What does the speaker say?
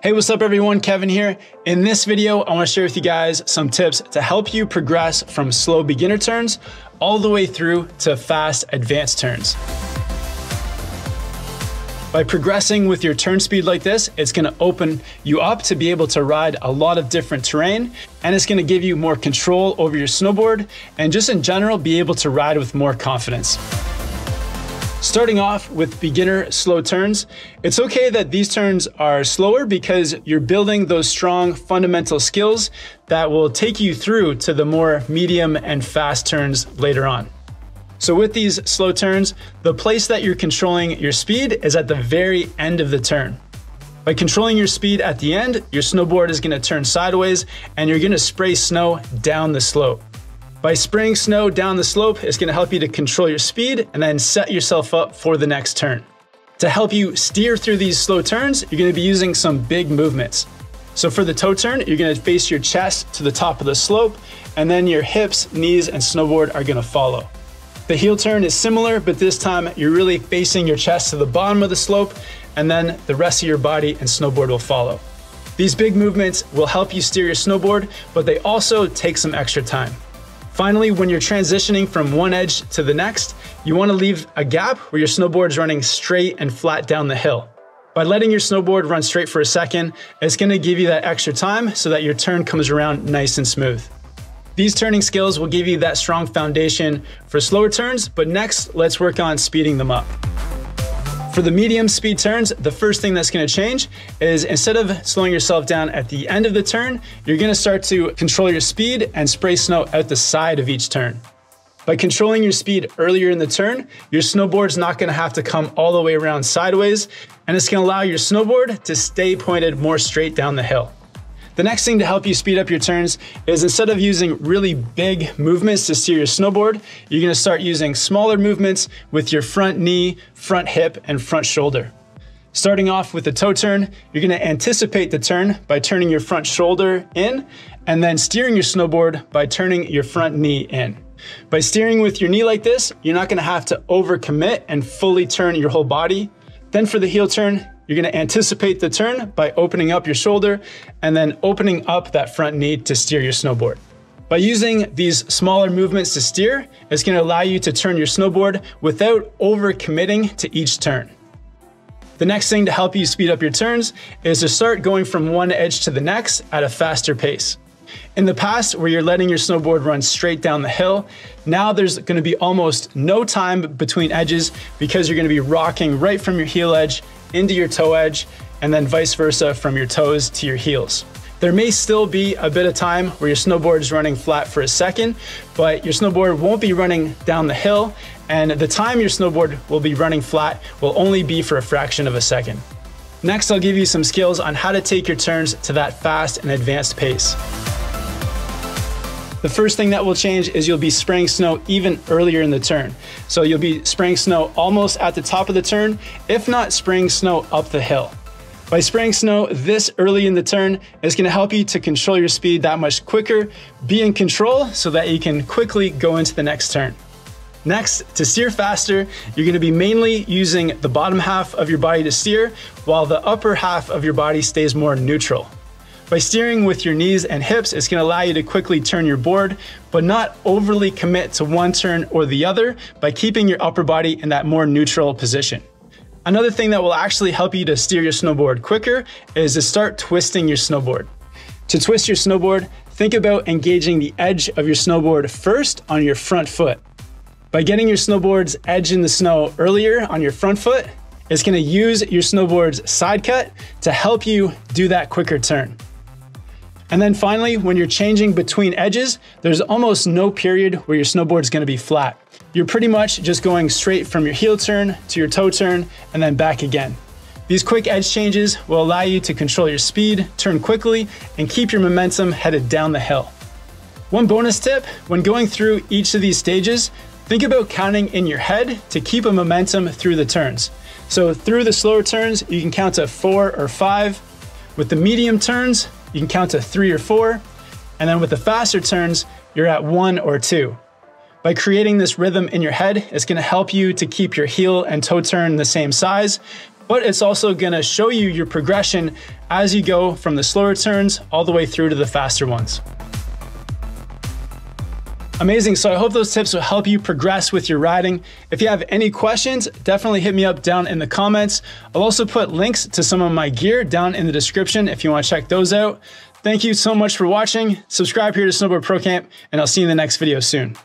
Hey, what's up everyone? Kevin here. In this video, I want to share with you guys some tips to help you progress from slow beginner turns all the way through to fast advanced turns. By progressing with your turn speed like this, it's going to open you up to be able to ride a lot of different terrain, and it's going to give you more control over your snowboard and just in general be able to ride with more confidence. Starting off with beginner slow turns, it's okay that these turns are slower because you're building those strong fundamental skills that will take you through to the more medium and fast turns later on. So with these slow turns, the place that you're controlling your speed is at the very end of the turn. By controlling your speed at the end, your snowboard is going to turn sideways and you're going to spray snow down the slope. By spraying snow down the slope, it's going to help you to control your speed and then set yourself up for the next turn. To help you steer through these slow turns, you're going to be using some big movements. So for the toe turn, you're going to face your chest to the top of the slope, and then your hips, knees, and snowboard are going to follow. The heel turn is similar, but this time you're really facing your chest to the bottom of the slope, and then the rest of your body and snowboard will follow. These big movements will help you steer your snowboard, but they also take some extra time. Finally, when you're transitioning from one edge to the next, you want to leave a gap where your snowboard is running straight and flat down the hill. By letting your snowboard run straight for a second, it's going to give you that extra time so that your turn comes around nice and smooth. These turning skills will give you that strong foundation for slower turns, but next, let's work on speeding them up. For the medium speed turns, the first thing that's going to change is instead of slowing yourself down at the end of the turn, you're going to start to control your speed and spray snow out the side of each turn. By controlling your speed earlier in the turn, your snowboard's not going to have to come all the way around sideways, and it's going to allow your snowboard to stay pointed more straight down the hill. The next thing to help you speed up your turns is instead of using really big movements to steer your snowboard, you're going to start using smaller movements with your front knee, front hip, and front shoulder. Starting off with the toe turn, you're going to anticipate the turn by turning your front shoulder in and then steering your snowboard by turning your front knee in. By steering with your knee like this, you're not going to have to overcommit and fully turn your whole body. Then for the heel turn, you're going to anticipate the turn by opening up your shoulder and then opening up that front knee to steer your snowboard. By using these smaller movements to steer, it's going to allow you to turn your snowboard without overcommitting to each turn. The next thing to help you speed up your turns is to start going from one edge to the next at a faster pace. In the past, where you're letting your snowboard run straight down the hill, now there's going to be almost no time between edges because you're going to be rocking right from your heel edge into your toe edge, and then vice versa from your toes to your heels. There may still be a bit of time where your snowboard is running flat for a second, but your snowboard won't be running down the hill, and the time your snowboard will be running flat will only be for a fraction of a second. Next, I'll give you some skills on how to take your turns to that fast and advanced pace. The first thing that will change is you'll be spraying snow even earlier in the turn. So you'll be spraying snow almost at the top of the turn, if not spraying snow up the hill. By spraying snow this early in the turn, it's going to help you to control your speed that much quicker, be in control so that you can quickly go into the next turn. Next, to steer faster, you're going to be mainly using the bottom half of your body to steer, while the upper half of your body stays more neutral. By steering with your knees and hips, it's going to allow you to quickly turn your board, but not overly commit to one turn or the other by keeping your upper body in that more neutral position. Another thing that will actually help you to steer your snowboard quicker is to start twisting your snowboard. To twist your snowboard, think about engaging the edge of your snowboard first on your front foot. By getting your snowboard's edge in the snow earlier on your front foot, it's going to use your snowboard's side cut to help you do that quicker turn. And then finally, when you're changing between edges, there's almost no period where your snowboard's going to be flat. You're pretty much just going straight from your heel turn to your toe turn and then back again. These quick edge changes will allow you to control your speed, turn quickly, and keep your momentum headed down the hill. One bonus tip, when going through each of these stages, think about counting in your head to keep a momentum through the turns. So through the slower turns, you can count to 4 or 5. With the medium turns, you can count to 3 or 4, and then with the faster turns, you're at 1 or 2. By creating this rhythm in your head, it's going to help you to keep your heel and toe turn the same size, but it's also gonna show you your progression as you go from the slower turns all the way through to the faster ones. Amazing, so I hope those tips will help you progress with your riding. If you have any questions, definitely hit me up down in the comments. I'll also put links to some of my gear down in the description if you wanna check those out. Thank you so much for watching. Subscribe here to Snowboard Pro Camp, and I'll see you in the next video soon.